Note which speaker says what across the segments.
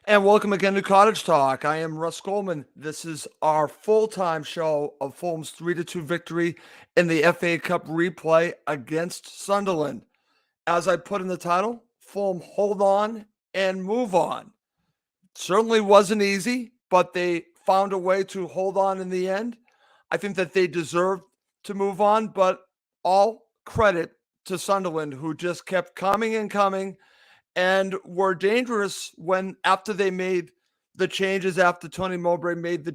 Speaker 1: And welcome again to Cottage Talk. I am Russ Coleman. This is our full-time show of Fulham's 3-2 victory in the FA Cup replay against Sunderland. As I put in the title, Fulham hold on and move on. Certainly wasn't easy, but they found a way to hold on in the end. I think that they deserved to move on, but all credit to Sunderland, who just kept coming and coming and were dangerous when after they made the changes, after Tony Mowbray made the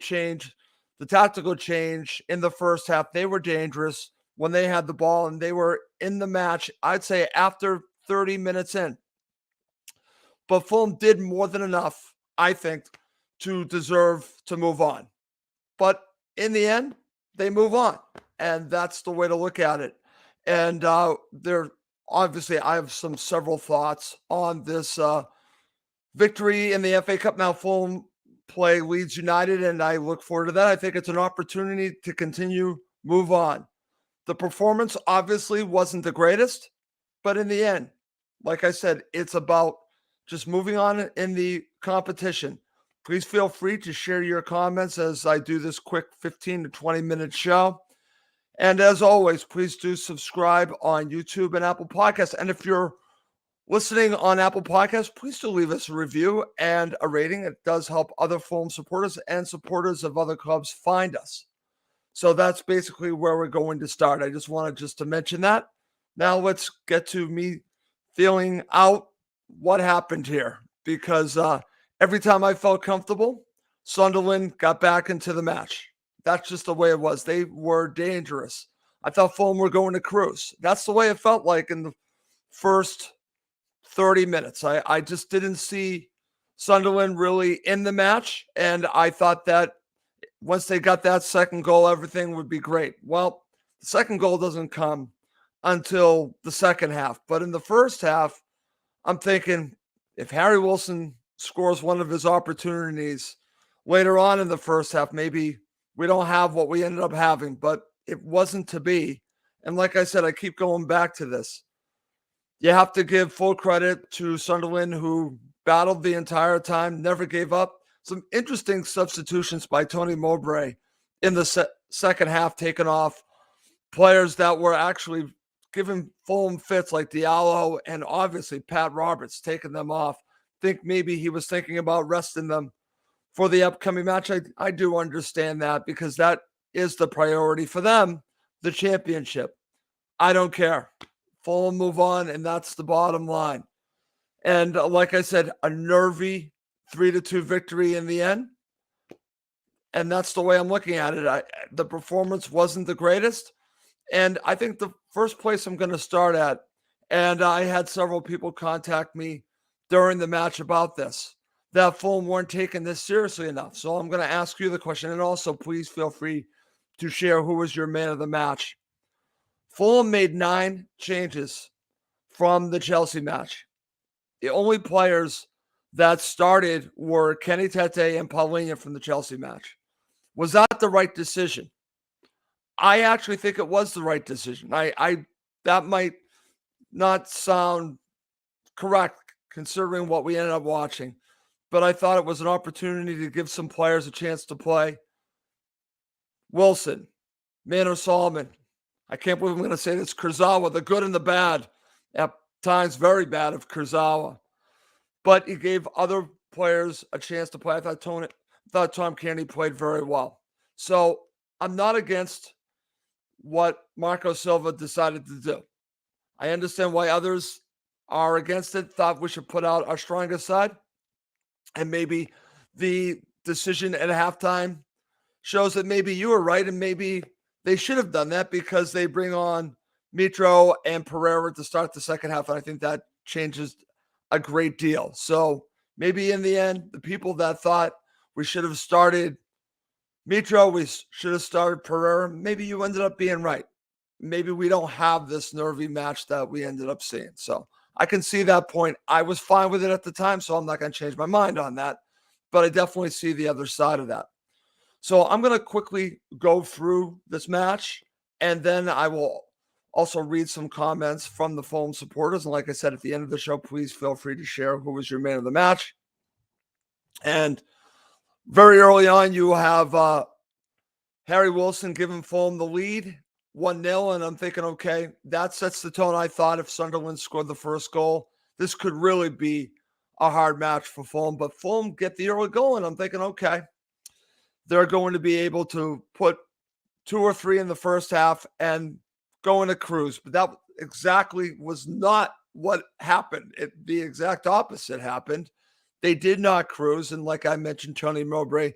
Speaker 1: tactical change in the first half. They were dangerous when they had the ball and they were in the match, I'd say after 30 minutes in. But Fulham did more than enough, I think, to deserve to move on. But in the end, they move on. And that's the way to look at it. And there obviously I have several thoughts on this victory in the FA Cup. Now Fulham play Leeds United, and I look forward to that. I think it's an opportunity to continue move on. The performance obviously wasn't the greatest, but in the end, like I said, it's about just moving on in the competition. Please feel free to share your comments as I do this quick 15 to 20-minute show. And as always, please do subscribe on YouTube and Apple Podcasts. And if you're listening on Apple Podcasts, please do leave us a review and a rating. It does help other Fulham supporters and supporters of other clubs find us. So that's basically where we're going to start. I just wanted to mention that. Now let's get to me feeling out what happened here. Because every time I felt comfortable, Sunderland got back into the match. That's just the way it was. They were dangerous. I thought Fulham were going to cruise. That's the way it felt like in the first 30 minutes. I just didn't see Sunderland really in the match. And I thought that once they got that second goal, everything would be great. Well, the second goal doesn't come until the second half. But in the first half, I'm thinking if Harry Wilson scores one of his opportunities later on in the first half, maybe we don't have what we ended up having, but it wasn't to be. And like I said, I keep going back to this. You have to give full credit to Sunderland, who battled the entire time, never gave up. Some interesting substitutions by Tony Mowbray in the second half, taking off players that were actually giving Fulham fits, like Diallo and obviously Pat Roberts, taking them off. Think maybe he was thinking about resting them for the upcoming match. I do understand that because that is the priority for them, the championship. I don't care. Fulham move on, and that's the bottom line. And like I said, a nervy 3-2 victory in the end. And that's the way I'm looking at it. The performance wasn't the greatest. And I think the first place I'm going to start at, and I had several people contact me during the match about this, that Fulham weren't taking this seriously enough. So I'm going to ask you the question, and also please feel free to share who was your man of the match. Fulham made 9 changes from the Chelsea match. The only players that started were Kenny Tete and Paulinho from the Chelsea match. Was that the right decision? I actually think it was the right decision. That might not sound correct considering what we ended up watching, but I thought it was an opportunity to give some players a chance to play. Wilson, Manor Solomon, I can't believe I'm going to say this, Kurzawa, the good and the bad, at times very bad of Kurzawa. But he gave other players a chance to play. I thought Tom Kearney played very well. So I'm not against what Marco Silva decided to do. I understand why others are against it, thought we should put out our strongest side. And maybe the decision at halftime shows that maybe you were right and maybe they should have done that because they bring on Mitro and Pereira to start the second half. And I think that changes a great deal. So maybe in the end, the people that thought we should have started Mitro, we should have started Pereira, maybe you ended up being right. Maybe we don't have this nervy match that we ended up seeing. So I can see that point. I was fine with it at the time, so I'm not going to change my mind on that. But I definitely see the other side of that. So I'm going to quickly go through this match, and then I will also read some comments from the Fulham supporters. And like I said, at the end of the show, please feel free to share who was your man of the match. And very early on, you have Harry Wilson giving Fulham the lead, 1-0, and I'm thinking, okay, that sets the tone. I thought if Sunderland scored the first goal, this could really be a hard match for Fulham. But Fulham get the early goal, and I'm thinking, okay, they're going to be able to put 2 or 3 in the first half and go in a cruise. But that exactly was not what happened. The exact opposite happened. They did not cruise, and like I mentioned, Tony Mowbray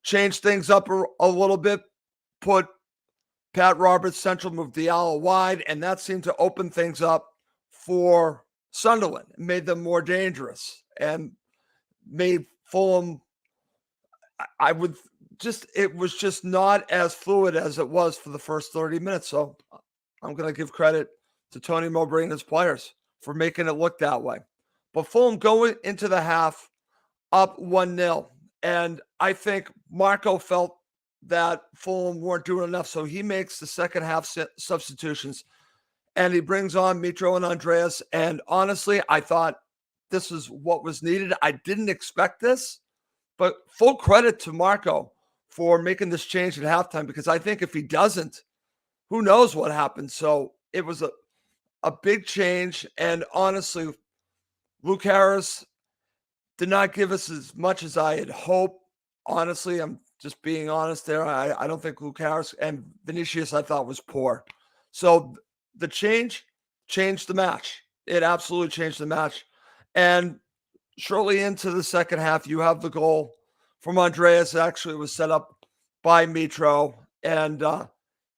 Speaker 1: changed things up a little bit, put Pat Roberts central, moved Diallo wide, and that seemed to open things up for Sunderland. It made them more dangerous and made Fulham, it was just not as fluid as it was for the first 30 minutes. So I'm going to give credit to Tony Mowbray and his players for making it look that way. But Fulham going into the half up 1-0. And I think Marco felt that Fulham weren't doing enough. So he makes the second half substitutions and he brings on Mitro and Andreas. And honestly, I thought this is what was needed. I didn't expect this, but full credit to Marco for making this change at halftime, because I think if he doesn't, who knows what happens. So it was a big change. And honestly, Luke Harris did not give us as much as I had hoped. Honestly, I'm just being honest there. I don't think Luke Harris and Vinicius I thought was poor. So the change changed the match. It absolutely changed the match. And shortly into the second half, you have the goal from Andreas. Actually, it was set up by Mitro. And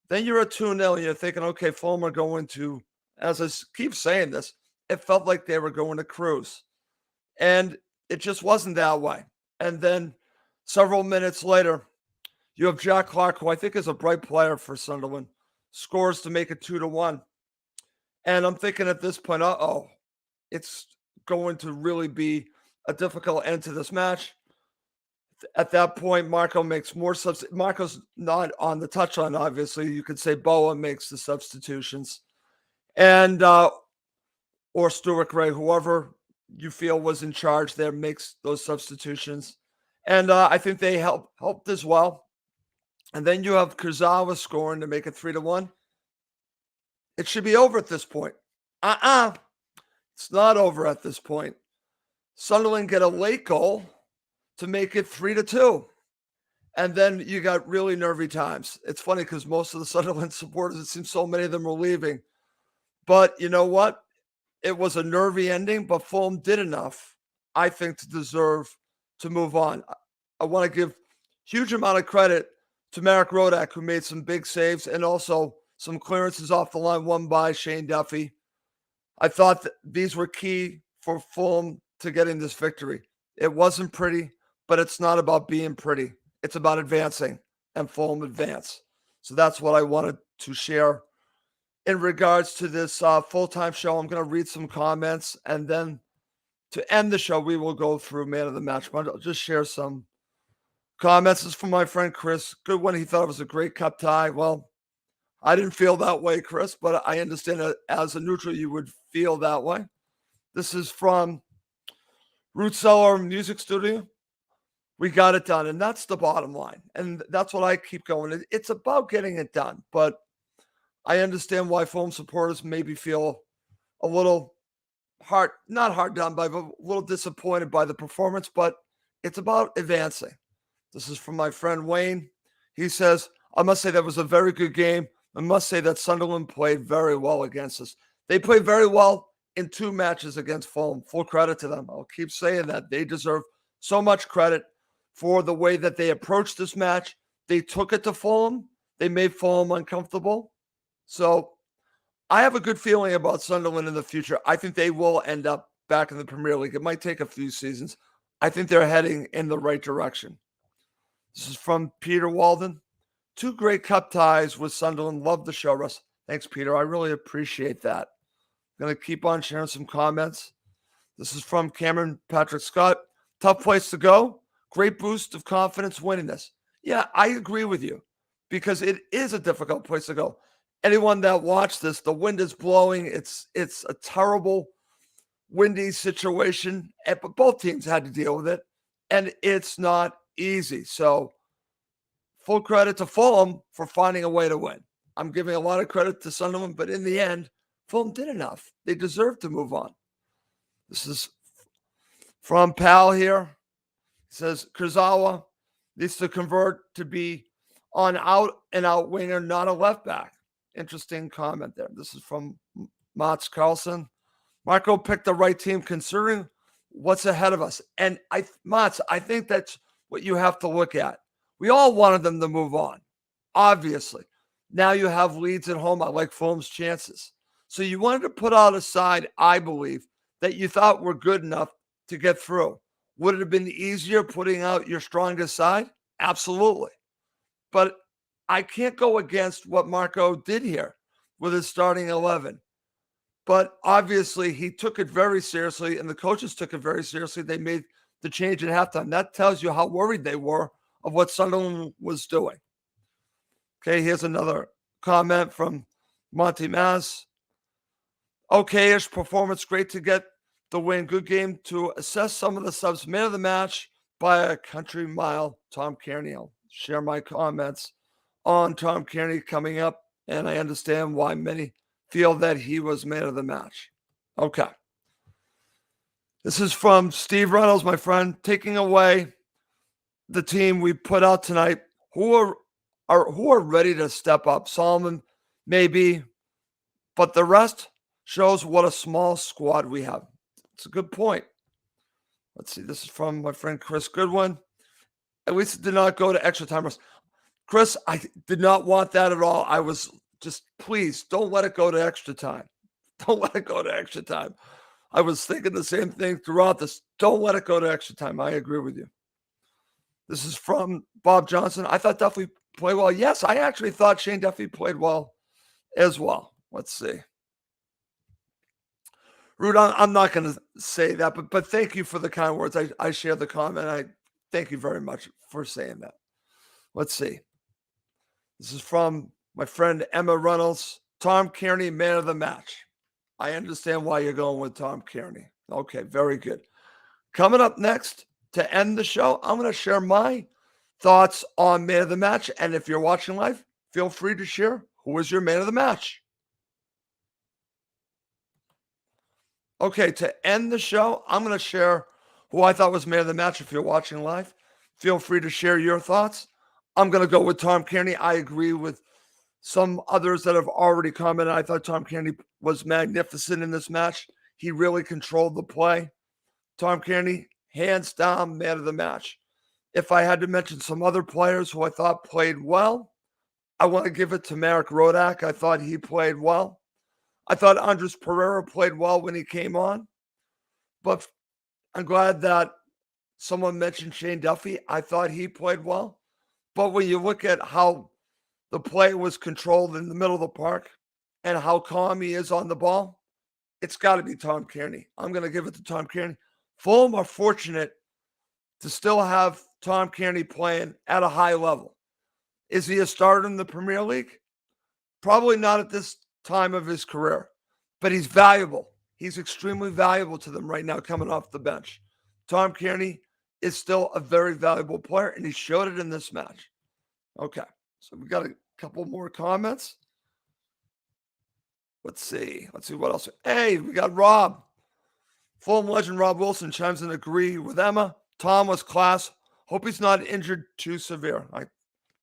Speaker 1: then you're at 2-0 and you're thinking, okay, Fulham are going to, as I keep saying this, it felt like they were going to cruise. And it just wasn't that way. And then several minutes later, you have Jack Clark, who I think is a bright player for Sunderland, scores to make it 2-1. And I'm thinking at this point, it's going to really be a difficult end to this match. At that point, Marco makes more Marco's not on the touchline, obviously. You could say Boa makes the substitutions. And or Stuart Gray, whoever you feel was in charge there, makes those substitutions. And I think they helped as well. And then you have Kurzawa scoring to make it 3-1. It should be over at this point. It's not over at this point. Sunderland get a late goal to make it 3-2. And then you got really nervy times. It's funny because most of the Sunderland supporters, it seems so many of them were leaving. But you know what? It was a nervy ending, but Fulham did enough, I think, to deserve to move on. I want to give huge amount of credit to Marek Rodak, who made some big saves and also some clearances off the line, won by Shane Duffy. I thought that these were key for Fulham to getting this victory. It wasn't pretty, but it's not about being pretty. It's about advancing, and Fulham advance. So that's what I wanted to share in regards to this full-time show. I'm going to read some comments, and then to end the show, we will go through Man of the Match. But I'll just share some comments. This is from my friend Chris. Good one. He thought it was a great cup tie. Well, I didn't feel that way, Chris, but I understand that as a neutral, you would feel that way. This is from Root Cellar Music Studio. We got it done, and that's the bottom line. And that's what I keep going. It's about getting it done, but I understand why Fulham supporters maybe feel a little not hard done by, but a little disappointed by the performance, but it's about advancing. This is from my friend Wayne. He says, I must say that was a very good game. I must say that Sunderland played very well against us. They played very well in 2 matches against Fulham. Full credit to them. I'll keep saying that. They deserve so much credit for the way that they approached this match. They took it to Fulham. They made Fulham uncomfortable. So I have a good feeling about Sunderland in the future. I think they will end up back in the Premier League. It might take a few seasons. I think they're heading in the right direction. This is from Peter Walden. 2 great cup ties with Sunderland. Love the show, Russ. Thanks, Peter. I really appreciate that. I'm going to keep on sharing some comments. This is from Cameron Patrick Scott. Tough place to go. Great boost of confidence winning this. Yeah, I agree with you because it is a difficult place to go. Anyone that watched this, the wind is blowing. It's a terrible windy situation, but both teams had to deal with it. and it's not easy. So full credit to Fulham for finding a way to win. I'm giving a lot of credit to Sunderland, but in the end, Fulham did enough. They deserve to move on. This is from Pal here. He says Kurzawa needs to convert to be on out and out winger, not a left back. Interesting comment there. This is from Mats Carlson. Marco picked the right team considering what's ahead of us. And Mats, I think that's what you have to look at. We all wanted them to move on, obviously. Now you have Leeds at home. I like Fulham's chances. So you wanted to put out a side, I believe, that you thought were good enough to get through. Would it have been easier putting out your strongest side? Absolutely. But I can't go against what Marco did here with his starting 11. But obviously, he took it very seriously, and the coaches took it very seriously. They made the change at halftime. That tells you how worried they were of what Sunderland was doing. Okay, here's another comment from Monty Maz. Okay-ish performance, great to get the win. Good game to assess some of the subs. Man of the match by a country mile, Tom Kearney. I'll share my comments on Tom Kearney coming up, and I understand why many feel that he was man of the match. Okay. This is from Steve Reynolds, my friend, taking away the team we put out tonight. Who are ready to step up? Solomon, maybe, but the rest shows what a small squad we have. It's a good point. Let's see. This is from my friend Chris Goodwin. At least it did not go to extra timers. Chris, I did not want that at all. I was just, please, don't let it go to extra time. Don't let it go to extra time. I was thinking the same thing throughout this. Don't let it go to extra time. I agree with you. This is from Bob Johnson. I thought Duffy played well. Yes, I actually thought Shane Duffy played well as well. Let's see. Rude, I'm not going to say that, but thank you for the kind words. I share the comment. I thank you very much for saying that. Let's see. This is from my friend Emma Reynolds. Tom Kearney, man of the match. I understand why you're going with Tom Kearney. Okay, very good. Coming up next to end the show, I'm going to share my thoughts on man of the match. And if you're watching live, feel free to share who is your man of the match. Okay, to end the show, I'm going to share who I thought was man of the match. If you're watching live, feel free to share your thoughts. I'm going to go with Tom Kearney. I agree with some others that have already commented. I thought Tom Kearney was magnificent in this match. He really controlled the play. Tom Kearney, hands down, man of the match. If I had to mention some other players who I thought played well, I want to give it to Marek Rodak. I thought he played well. I thought Andres Pereira played well when he came on. But I'm glad that someone mentioned Shane Duffy. I thought he played well. But when you look at how the play was controlled in the middle of the park and how calm he is on the ball, it's got to be Tom Kearney. I'm going to give it to Tom Kearney. Fulham are fortunate to still have Tom Kearney playing at a high level. Is he a starter in the Premier League? Probably not at this time of his career, but he's valuable. He's extremely valuable to them right now coming off the bench. Tom Kearney is still a very valuable player, and he showed it in this match. Okay, so we got a couple more comments. Let's see what else. Hey, we got Rob. Fulham legend Rob Wilson chimes in agree with Emma. Tom was class. Hope he's not injured too severe. I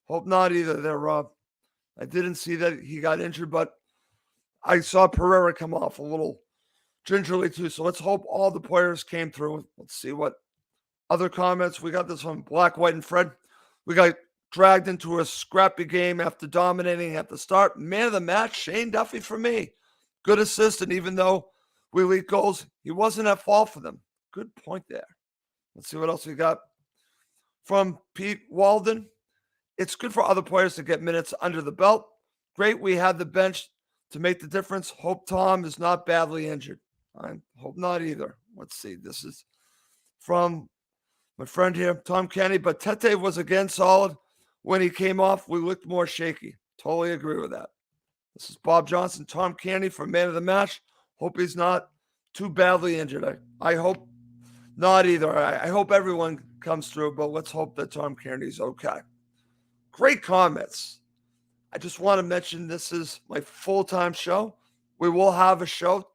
Speaker 1: hope not either there, Rob. I didn't see that he got injured, but I saw Pereira come off a little gingerly too. So let's hope all the players came through. Let's see what other comments. We got this one, Black, White, and Fred. We got dragged into a scrappy game after dominating at the start. Man of the match, Shane Duffy for me. Good assist, and even though we lead goals, he wasn't at fault for them. Good point there. Let's see what else we got. From Pete Walden. It's good for other players to get minutes under the belt. Great we had the bench to make the difference. Hope Tom is not badly injured. I hope not either. Let's see. This is from my friend here, Tom Kenny. But Tete was again solid. When he came off, we looked more shaky. Totally agree with that. This is Bob Johnson. Tom Kenny for man of the match. Hope he's not too badly injured. I hope Not either. I hope everyone comes through, but let's hope that Tom Kearney's okay. Great comments. I just want to mention this is my full-time show. We will have a show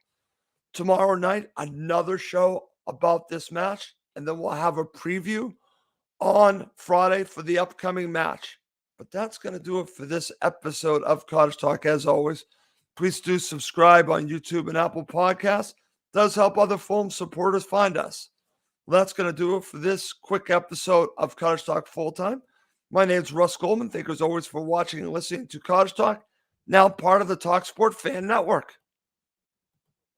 Speaker 1: tomorrow night, another show about this match, and then we'll have a preview on Friday for the upcoming match. But that's going to do it for this episode of Cottage Talk. As always, please do subscribe on YouTube and Apple Podcasts. It does help other Fulham supporters find us. Well, that's going to do it for this quick episode of Cottage Talk Full-Time. My name's Russ Goldman. Thank you as always for watching and listening to Cottage Talk, now part of the TalkSport Fan Network.